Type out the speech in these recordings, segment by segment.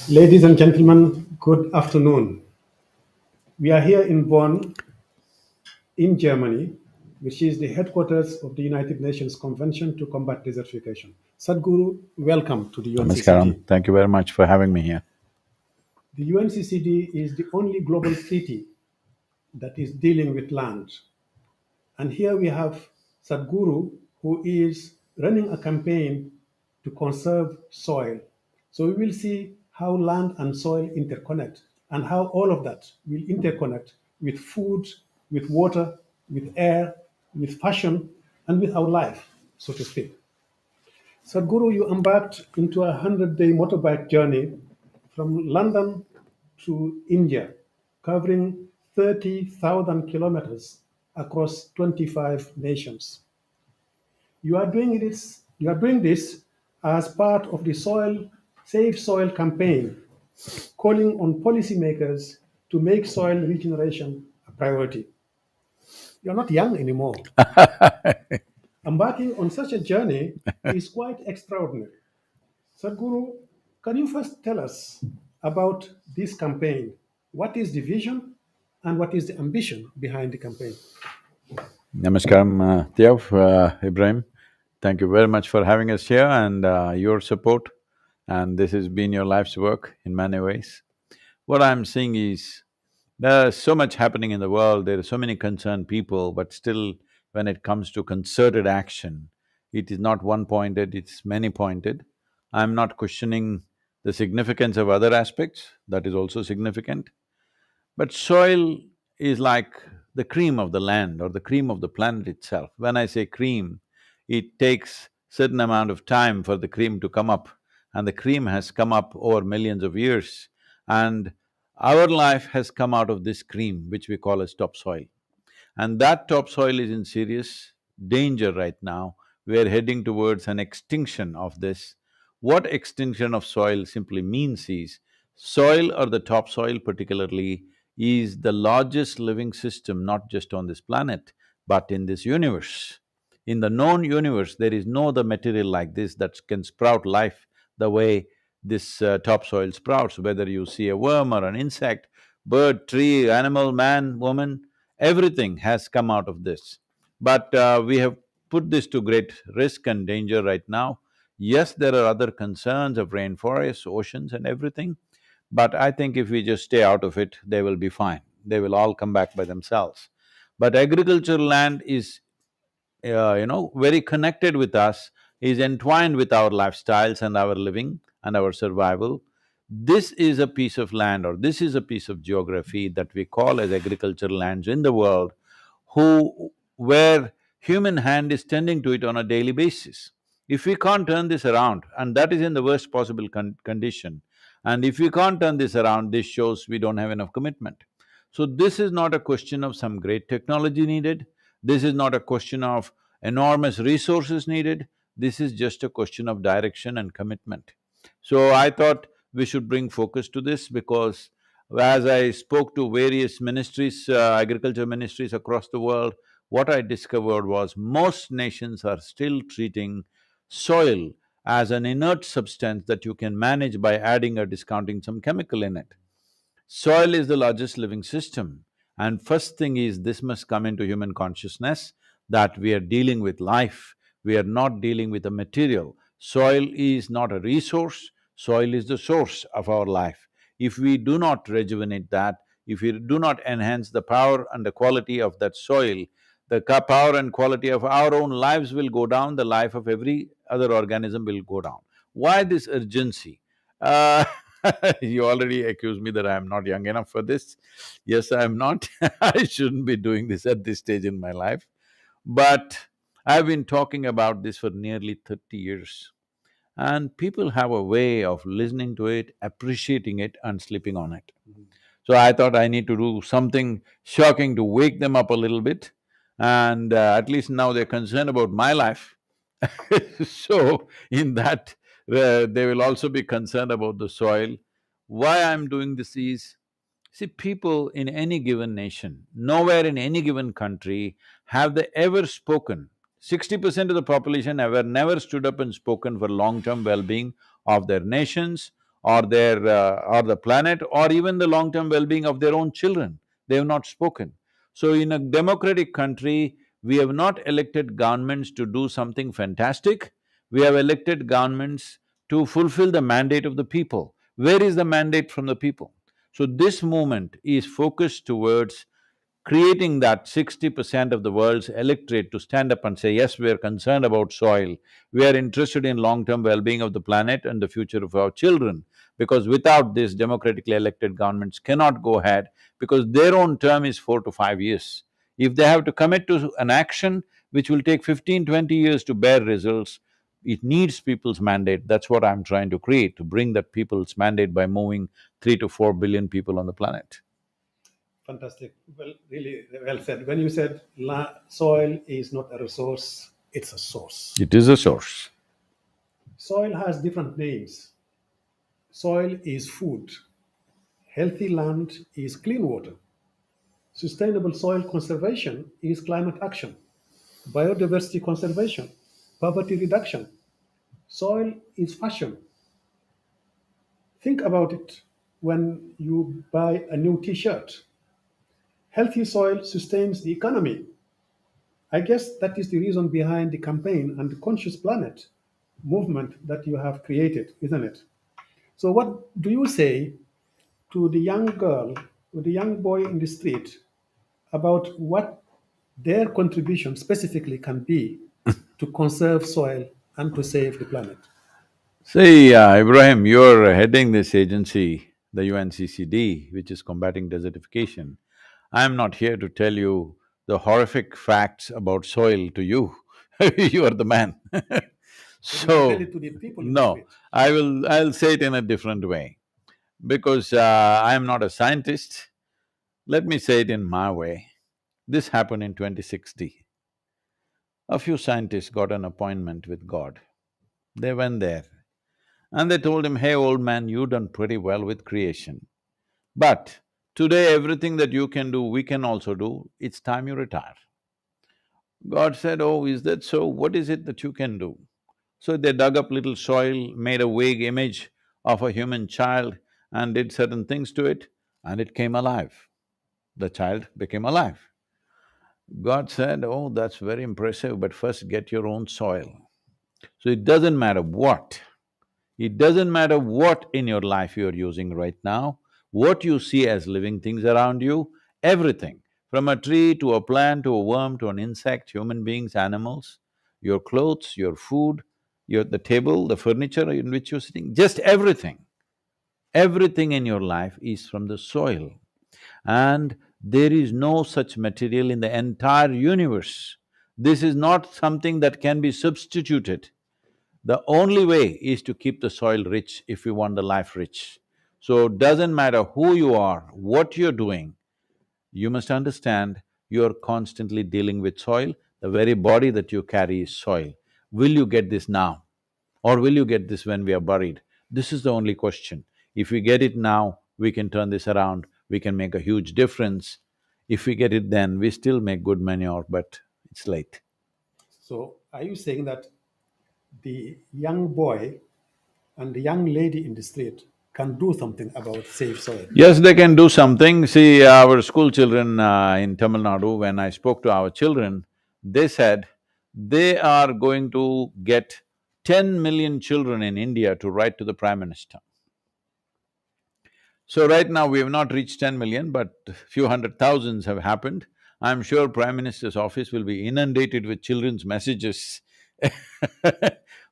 Ladies and gentlemen, good afternoon. We are here in Bonn, in Germany, which is the headquarters of the United Nations Convention to Combat Desertification. Sadhguru, welcome to the Namaskaram. UNCCD. Thank you very much for having me here. The UNCCD is the only global treaty that is dealing with land. And here we have Sadhguru, who is running a campaign to conserve soil. So we will see how land and soil interconnect and how all of that will interconnect with food, with water, with air, with fashion, and with our life, so to speak. Sadhguru, you embarked into a 100-day motorbike journey from London to India, covering 30,000 kilometers across 25 nations. You are doing this as part of the Soil Save Soil campaign, calling on policymakers to make soil regeneration a priority. You're not young anymore. Embarking on such a journey is quite extraordinary. Sadhguru, can you first tell us about this campaign? What is the vision and what is the ambition behind the campaign? Namaskaram, Thiaw, Ibrahim. Thank you very much for having us here and your support. And this has been your life's work in many ways. What I'm seeing is there's so much happening in the world, there are so many concerned people, but still, when it comes to concerted action, it is not one-pointed, it's many-pointed. I'm not questioning the significance of other aspects, that is also significant. But soil is like the cream of the land or the cream of the planet itself. When I say cream, it takes certain amount of time for the cream to come up, and the cream has come up over millions of years. And our life has come out of this cream, which we call as topsoil. And that topsoil is in serious danger right now. We are heading towards an extinction of this. What extinction of soil simply means is, soil or the topsoil particularly is the largest living system not just on this planet, but in this universe. In the known universe, there is no other material like this that can sprout life the way this topsoil sprouts, whether you see a worm or an insect, bird, tree, animal, man, woman, everything has come out of this. But we have put this to great risk and danger right now. Yes, there are other concerns of rainforests, oceans and everything, but I think if we just stay out of it, they will be fine. They will all come back by themselves. But agricultural land is very connected with us, is entwined with our lifestyles and our living and our survival. This is a piece of land or this is a piece of geography that we call as agricultural lands in the world, where human hand is tending to it on a daily basis. If we can't turn this around, and that is in the worst possible condition, and if we can't turn this around, this shows we don't have enough commitment. So this is not a question of some great technology needed, this is not a question of enormous resources needed, this is just a question of direction and commitment. So I thought we should bring focus to this because as I spoke to various ministries, agriculture ministries across the world, what I discovered was most nations are still treating soil as an inert substance that you can manage by adding or discounting some chemical in it. Soil is the largest living system, and first thing is this must come into human consciousness that we are dealing with life, we are not dealing with a material. Soil is not a resource, soil is the source of our life. If we do not rejuvenate that, if we do not enhance the power and the quality of that soil, the power and quality of our own lives will go down, the life of every other organism will go down. Why this urgency? Uh, you already accused me that I am not young enough for this. Yes, I am not. I shouldn't be doing this at this stage in my life. But I've been talking about this for nearly 30 years. And people have a way of listening to it, appreciating it and sleeping on it. So I thought I need to do something shocking to wake them up a little bit. And at least now they're concerned about my life. So in that, they will also be concerned about the soil. Why I'm doing this is, see, people in any given nation, nowhere in any given country have they ever spoken. 60% of the population ever never stood up and spoken for long-term well-being of their nations or the planet, or even the long-term well-being of their own children. They have not spoken. So in a democratic country, we have not elected governments to do something fantastic, we have elected governments to fulfill the mandate of the people. Where is the mandate from the people? So this movement is focused towards creating that 60% of the world's electorate to stand up and say, yes, we are concerned about soil, we are interested in long-term well-being of the planet and the future of our children. Because without this, democratically elected governments cannot go ahead, because their own term is 4 to 5 years. If they have to commit to an action which will take 15, 20 years to bear results, it needs people's mandate. That's what I'm trying to create, to bring that people's mandate by moving 3 to 4 billion people on the planet. Fantastic. Well, really well said. When you said soil is not a resource, it's a source. It is a source. Soil has different names. Soil is food. Healthy land is clean water. Sustainable soil conservation is climate action. Biodiversity conservation, poverty reduction. Soil is fashion. Think about it when you buy a new t shirt. Healthy soil sustains the economy. I guess that is the reason behind the campaign and the Conscious Planet movement that you have created, isn't it? So, what do you say to the young girl or the young boy in the street about what their contribution specifically can be to conserve soil and to save the planet? See, Ibrahim, you're heading this agency, the UNCCD, which is combating desertification. I'm not here to tell you the horrific facts about soil to you. You are the man. So, you can tell So, it to the people in the no, street. I'll say it in a different way. Because I am not a scientist, let me say it in my way. This happened in 2060. A few scientists got an appointment with God. They went there and they told him, hey, old man, you done pretty well with creation. But today, everything that you can do, we can also do, it's time you retire. God said, oh, is that so? What is it that you can do? So they dug up little soil, made a vague image of a human child and did certain things to it, and it came alive. The child became alive. God said, oh, that's very impressive, but first get your own soil. So it doesn't matter what, it doesn't matter what in your life you're using right now, what you see as living things around you, everything, from a tree to a plant to a worm to an insect, human beings, animals, your clothes, your food, the table, the furniture in which you're sitting, just everything in your life is from the soil. And there is no such material in the entire universe. This is not something that can be substituted. The only way is to keep the soil rich if you want the life rich. So, doesn't matter who you are, what you're doing, you must understand you're constantly dealing with soil. The very body that you carry is soil. Will you get this now? Or will you get this when we are buried? This is the only question. If we get it now, we can turn this around, we can make a huge difference. If we get it then, we still make good manure, but it's late. So, are you saying that the young boy and the young lady in the street can do something about safe soil? Yes, they can do something. See, our school children in Tamil Nadu, when I spoke to our children, they said they are going to get 10 million children in India to write to the Prime Minister. So right now we have not reached 10 million, but few hundred thousands have happened. I'm sure Prime Minister's office will be inundated with children's messages.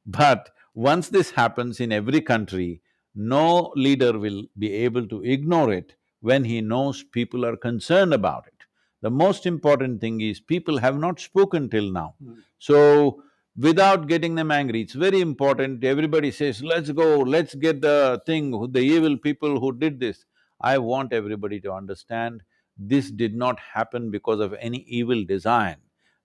But once this happens in every country, no leader will be able to ignore it when he knows people are concerned about it. The most important thing is people have not spoken till now. So, without getting them angry, it's very important, everybody says, let's go, let's get the thing, the evil people who did this. I want everybody to understand, this did not happen because of any evil design.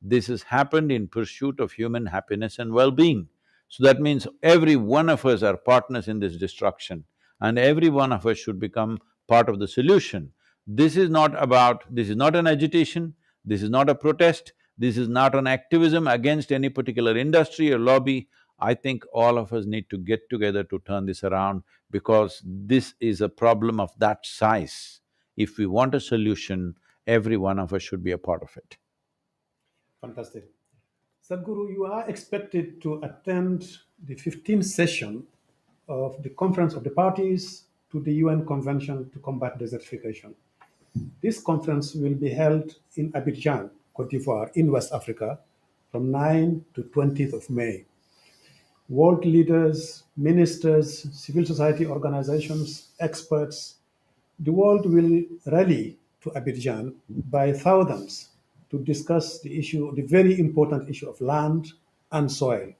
This has happened in pursuit of human happiness and well-being. So that means every one of us are partners in this destruction, and every one of us should become part of the solution. This is not an agitation, this is not a protest, this is not an activism against any particular industry or lobby. I think all of us need to get together to turn this around because this is a problem of that size. If we want a solution, every one of us should be a part of it. Fantastic. Sadhguru, you are expected to attend the 15th session of the Conference of the Parties to the UN Convention to Combat Desertification. This conference will be held in Abidjan, Cote d'Ivoire, in West Africa from 9 to 20th of May. World leaders, ministers, civil society organizations, experts, the world will rally to Abidjan by thousands to discuss the issue, the very important issue of land and soil.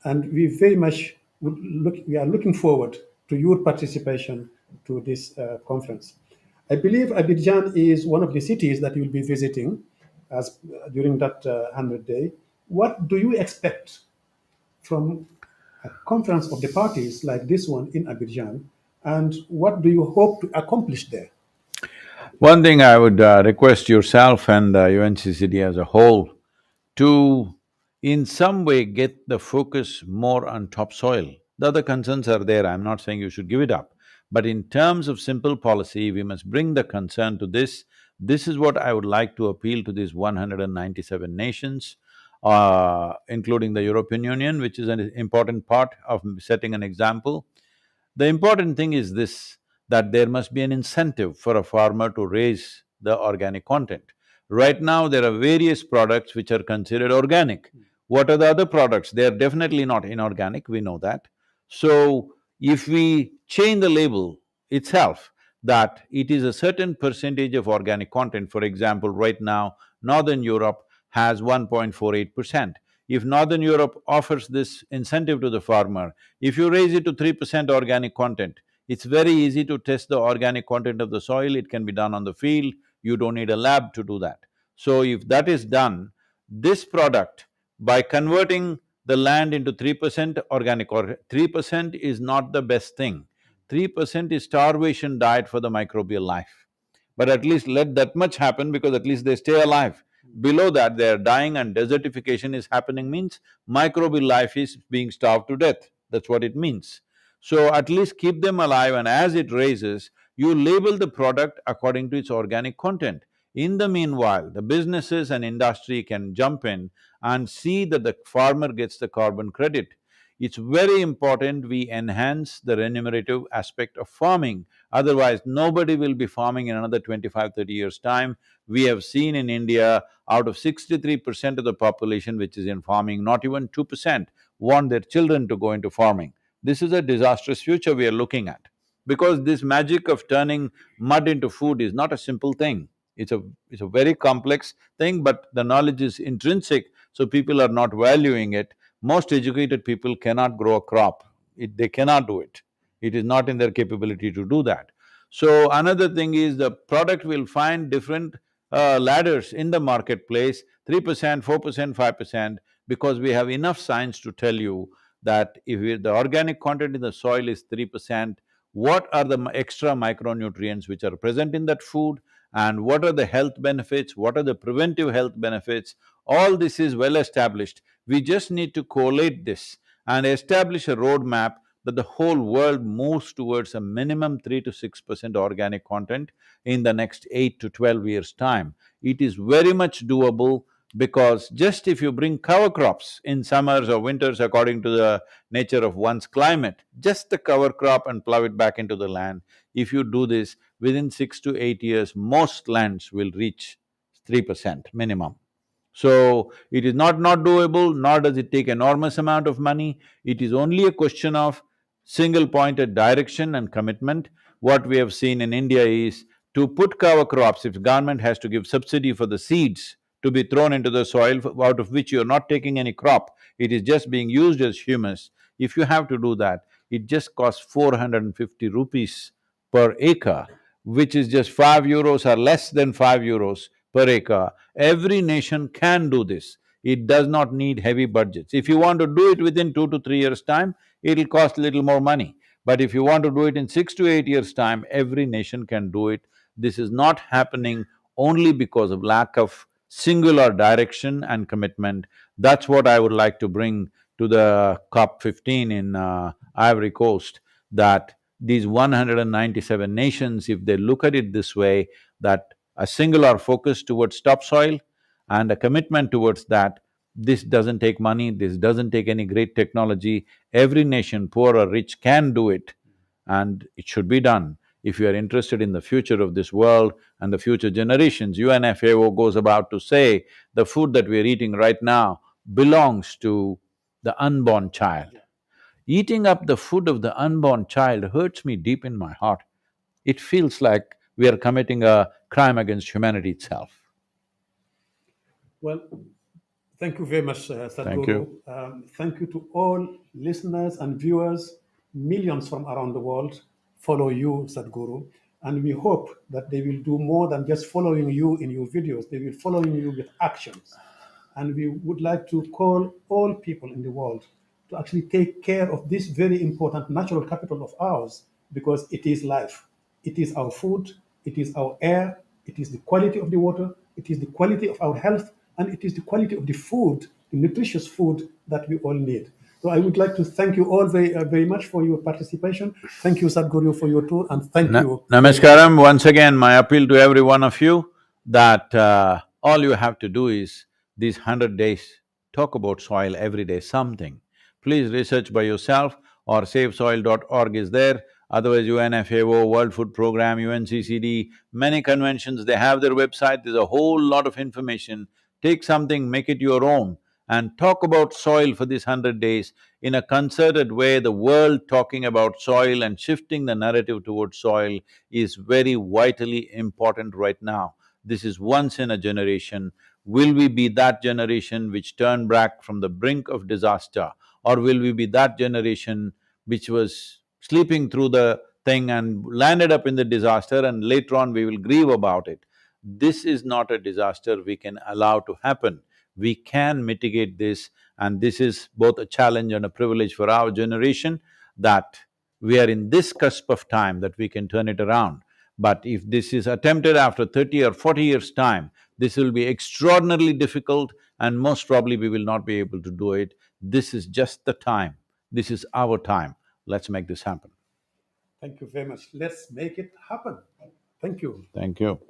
And we very much we are looking forward to your participation to this conference. I believe Abidjan is one of the cities that you'll be visiting as during that 100 day. What do you expect from a conference of the parties like this one in Abidjan, and what do you hope to accomplish there? One thing I would request yourself and UNCCD as a whole to in some way get the focus more on topsoil. The other concerns are there, I'm not saying you should give it up. But in terms of simple policy, we must bring the concern to this. This is what I would like to appeal to these 197 nations, including the European Union, which is an important part of setting an example. The important thing is this, that there must be an incentive for a farmer to raise the organic content. Right now, there are various products which are considered organic. What are the other products? They are definitely not inorganic, we know that. So, if we change the label itself, that it is a certain percentage of organic content, for example, right now, Northern Europe has 1.48%. If Northern Europe offers this incentive to the farmer, if you raise it to 3% organic content, it's very easy to test the organic content of the soil, it can be done on the field, you don't need a lab to do that. So if that is done, this product, by converting the land into 3% organic, or 3% is not the best thing. 3% is starvation diet for the microbial life. But at least let that much happen because at least they stay alive. Below that, they are dying and desertification is happening means microbial life is being starved to death. That's what it means. So at least keep them alive, and as it raises, you label the product according to its organic content. In the meanwhile, the businesses and industry can jump in and see that the farmer gets the carbon credit. It's very important we enhance the remunerative aspect of farming, otherwise nobody will be farming in another 25, 30 years' time. We have seen in India, out of 63% of the population which is in farming, not even 2% want their children to go into farming. This is a disastrous future we are looking at. Because this magic of turning mud into food is not a simple thing. It's a very complex thing, but the knowledge is intrinsic, so people are not valuing it. Most educated people cannot grow a crop, they cannot do it. It is not in their capability to do that. So another thing is the product will find different ladders in the marketplace, 3%, 4%, 5%, because we have enough science to tell you that the organic content in the soil is 3%, what are the extra micronutrients which are present in that food, and what are the health benefits, what are the preventive health benefits, all this is well established. We just need to collate this and establish a roadmap that the whole world moves towards a minimum 3 to 6% organic content in the next 8 to 12 years' time. It is very much doable because just if you bring cover crops in summers or winters according to the nature of one's climate, just the cover crop and plow it back into the land, if you do this, within 6 to 8 years, most lands will reach 3% minimum. So, it is not doable, nor does it take enormous amount of money. It is only a question of single-pointed direction and commitment. What we have seen in India is to put cover crops, if government has to give subsidy for the seeds to be thrown into the soil, out of which you're not taking any crop, it is just being used as humus. If you have to do that, it just costs 450 rupees per acre, which is just 5 euros or less than 5 euros per acre. Every nation can do this. It does not need heavy budgets. If you want to do it within 2 to 3 years' time, it'll cost little more money. But if you want to do it in 6 to 8 years' time, every nation can do it. This is not happening only because of lack of singular direction and commitment. That's what I would like to bring to the COP15 in Ivory Coast, that these 197 nations, if they look at it this way, that a singular focus towards topsoil and a commitment towards that, this doesn't take money, this doesn't take any great technology, every nation, poor or rich, can do it, and it should be done. If you are interested in the future of this world and the future generations, UNFAO goes about to say the food that we are eating right now belongs to the unborn child. Eating up the food of the unborn child hurts me deep in my heart. It feels like we are committing a crime against humanity itself. Well, thank you very much, Thank Sadhguru. you. Thank you to all listeners and viewers. Millions from around the world follow you, Sadhguru, and we hope that they will do more than just following you in your videos. They will follow you with actions. And we would like to call all people in the world to actually take care of this very important natural capital of ours, because it is life. It is our food, it is our air, it is the quality of the water, it is the quality of our health, and it is the quality of the food, the nutritious food that we all need. So I would like to thank you all very much for your participation. Thank you, Sadhguru, for your tour, and thank you very much. Namaskaram, once again my appeal to every one of you that all you have to do is these 100 days, talk about soil every day, something. Please research by yourself, or savesoil.org is there, otherwise UNFAO, World Food Program, UNCCD, many conventions, they have their website, there's a whole lot of information. Take something, make it your own, and talk about soil for these 100 days in a concerted way. The world talking about soil and shifting the narrative towards soil is very vitally important right now. This is once in a generation. Will we be that generation which turned back from the brink of disaster, or will we be that generation which was sleeping through the thing and landed up in the disaster, and later on we will grieve about it? This is not a disaster we can allow to happen. We can mitigate this, and this is both a challenge and a privilege for our generation, that we are in this cusp of time that we can turn it around. But if this is attempted after 30 or 40 years' time, this will be extraordinarily difficult, and most probably we will not be able to do it. This is just the time, this is our time, let's make this happen. Thank you very much. Let's make it happen. Thank you. Thank you.